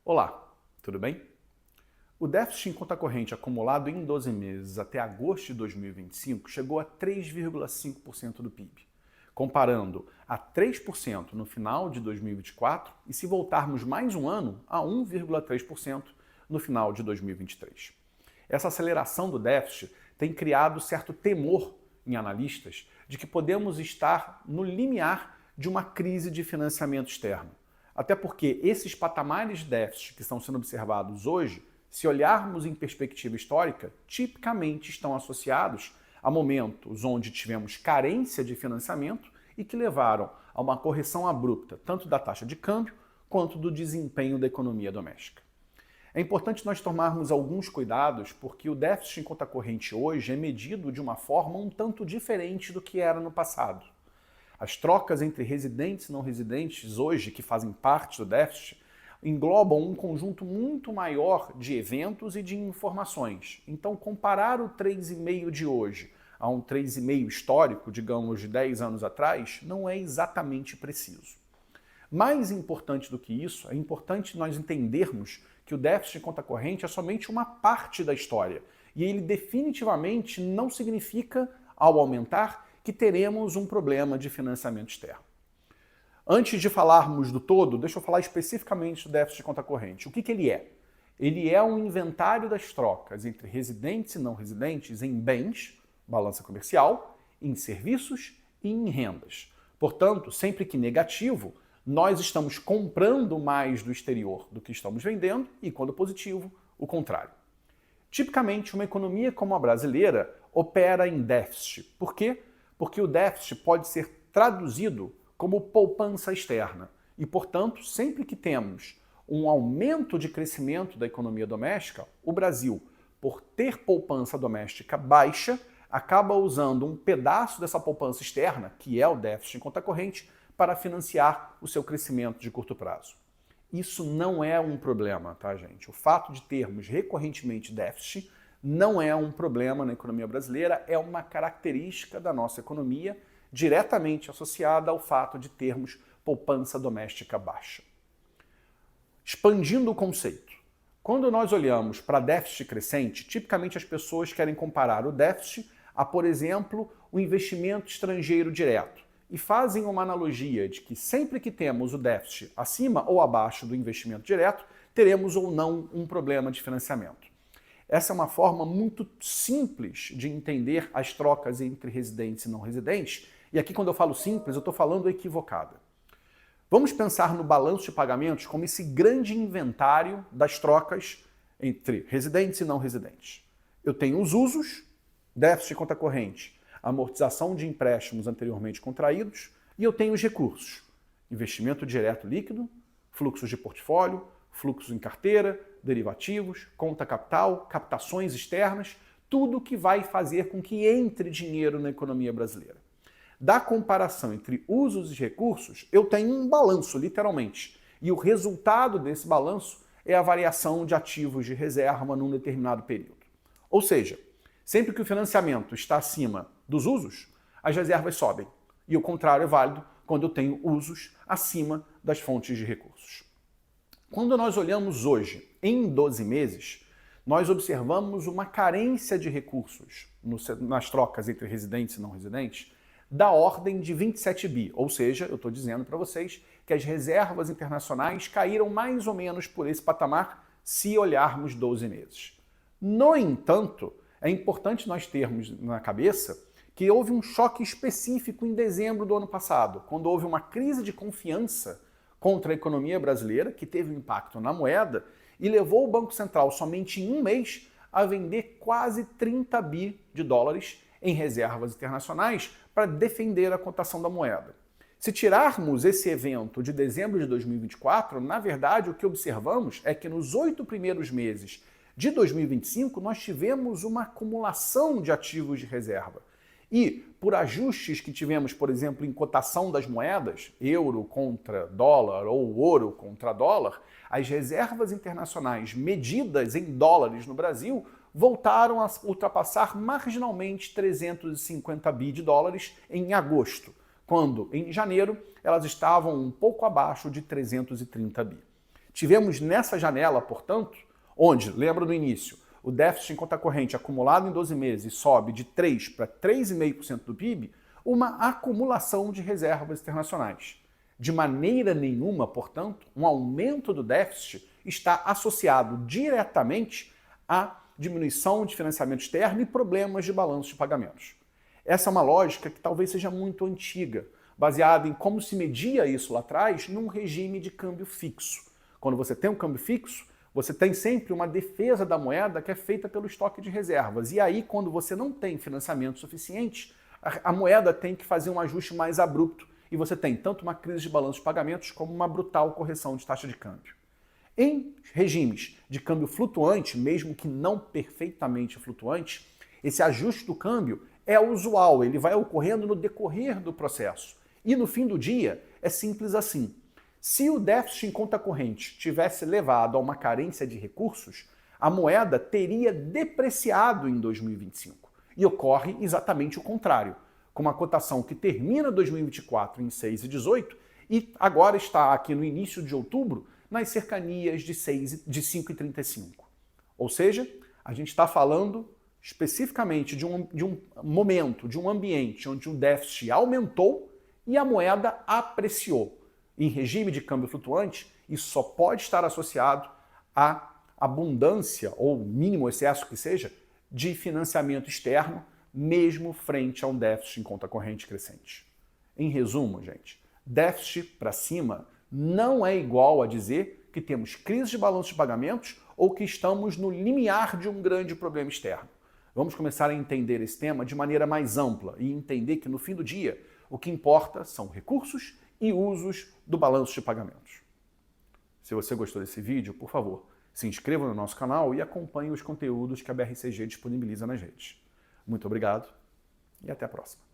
Olá, tudo bem? O déficit em conta corrente acumulado em 12 meses até agosto de 2025 chegou a 3,5% do PIB, comparando a 3% no final de 2024 e, se voltarmos mais um ano, a 1,3% no final de 2023. Essa aceleração do déficit tem criado certo temor em analistas de que podemos estar no limiar de uma crise de financiamento externo. Até porque esses patamares de déficit que estão sendo observados hoje, se olharmos em perspectiva histórica, tipicamente estão associados a momentos onde tivemos carência de financiamento e que levaram a uma correção abrupta tanto da taxa de câmbio quanto do desempenho da economia doméstica. É importante nós tomarmos alguns cuidados porque o déficit em conta corrente hoje é medido de uma forma um tanto diferente do que era no passado. As trocas entre residentes e não residentes hoje, que fazem parte do déficit, englobam um conjunto muito maior de eventos e de informações. Então, comparar o 3,5 de hoje a um 3,5 histórico, digamos, de 10 anos atrás, não é exatamente preciso. Mais importante do que isso, é importante nós entendermos que o déficit de conta corrente é somente uma parte da história. E ele definitivamente não significa, ao aumentar, que teremos um problema de financiamento externo. Antes de falarmos do todo, deixa eu falar especificamente do déficit de conta corrente. O que ele é? Ele é um inventário das trocas entre residentes e não residentes em bens, balança comercial, em serviços e em rendas. Portanto, sempre que negativo, nós estamos comprando mais do exterior do que estamos vendendo e, quando positivo, o contrário. Tipicamente, uma economia como a brasileira opera em déficit. Por quê? Porque o déficit pode ser traduzido como poupança externa. E, portanto, sempre que temos um aumento de crescimento da economia doméstica, o Brasil, por ter poupança doméstica baixa, acaba usando um pedaço dessa poupança externa, que é o déficit em conta corrente, para financiar o seu crescimento de curto prazo. Isso não é um problema, tá, gente? O fato de termos recorrentemente déficit não é um problema na economia brasileira, é uma característica da nossa economia diretamente associada ao fato de termos poupança doméstica baixa. Expandindo o conceito, quando nós olhamos para déficit crescente, tipicamente as pessoas querem comparar o déficit a, por exemplo, o investimento estrangeiro direto e fazem uma analogia de que sempre que temos o déficit acima ou abaixo do investimento direto, teremos ou não um problema de financiamento. Essa é uma forma muito simples de entender as trocas entre residentes e não residentes, e aqui quando eu falo simples, eu estou falando equivocada. Vamos pensar no balanço de pagamentos como esse grande inventário das trocas entre residentes e não residentes. Eu tenho os usos, déficit de conta corrente, amortização de empréstimos anteriormente contraídos, e eu tenho os recursos, investimento direto líquido, fluxos de portfólio, fluxos em carteira, derivativos, conta capital, captações externas, tudo que vai fazer com que entre dinheiro na economia brasileira. Da comparação entre usos e recursos, eu tenho um balanço, literalmente, e o resultado desse balanço é a variação de ativos de reserva num determinado período. Ou seja, sempre que o financiamento está acima dos usos, as reservas sobem. E o contrário é válido quando eu tenho usos acima das fontes de recursos. Quando nós olhamos hoje, em 12 meses, nós observamos uma carência de recursos nas trocas entre residentes e não residentes da ordem de 27 bi. Ou seja, eu estou dizendo para vocês que as reservas internacionais caíram mais ou menos por esse patamar se olharmos 12 meses. No entanto, é importante nós termos na cabeça que houve um choque específico em dezembro do ano passado, quando houve uma crise de confiança contra a economia brasileira, que teve um impacto na moeda e levou o Banco Central somente em um mês a vender quase 30 bi de dólares em reservas internacionais para defender a cotação da moeda. Se tirarmos esse evento de dezembro de 2024, na verdade o que observamos é que nos 8 primeiros meses de 2025 nós tivemos uma acumulação de ativos de reserva. E, por ajustes que tivemos, por exemplo, em cotação das moedas, euro contra dólar ou ouro contra dólar, as reservas internacionais medidas em dólares no Brasil voltaram a ultrapassar marginalmente 350 bi de dólares em agosto, quando, em janeiro, elas estavam um pouco abaixo de 330 bi. Tivemos nessa janela, portanto, onde, lembra no início, o déficit em conta corrente acumulado em 12 meses sobe de 3 para 3,5% do PIB, uma acumulação de reservas internacionais. De maneira nenhuma, portanto, um aumento do déficit está associado diretamente à diminuição de financiamento externo e problemas de balanço de pagamentos. Essa é uma lógica que talvez seja muito antiga, baseada em como se media isso lá atrás num regime de câmbio fixo. Quando você tem um câmbio fixo, você tem sempre uma defesa da moeda que é feita pelo estoque de reservas. E aí, quando você não tem financiamento suficiente, a moeda tem que fazer um ajuste mais abrupto e você tem tanto uma crise de balanço de pagamentos como uma brutal correção de taxa de câmbio. Em regimes de câmbio flutuante, mesmo que não perfeitamente flutuante, esse ajuste do câmbio é usual, ele vai ocorrendo no decorrer do processo. E no fim do dia, é simples assim. Se o déficit em conta corrente tivesse levado a uma carência de recursos, a moeda teria depreciado em 2025. E ocorre exatamente o contrário, com uma cotação que termina 2024 em 6,18 e agora está aqui no início de outubro nas cercanias de 5,35. Ou seja, a gente está falando especificamente de um momento, de um ambiente onde o déficit aumentou e a moeda apreciou. Em regime de câmbio flutuante, isso só pode estar associado à abundância, ou mínimo excesso que seja, de financiamento externo, mesmo frente a um déficit em conta corrente crescente. Em resumo, gente, déficit para cima não é igual a dizer que temos crise de balanço de pagamentos ou que estamos no limiar de um grande problema externo. Vamos começar a entender esse tema de maneira mais ampla e entender que no fim do dia o que importa são recursos e usos do balanço de pagamentos. Se você gostou desse vídeo, por favor, se inscreva no nosso canal e acompanhe os conteúdos que a BRCG disponibiliza nas redes. Muito obrigado e até a próxima.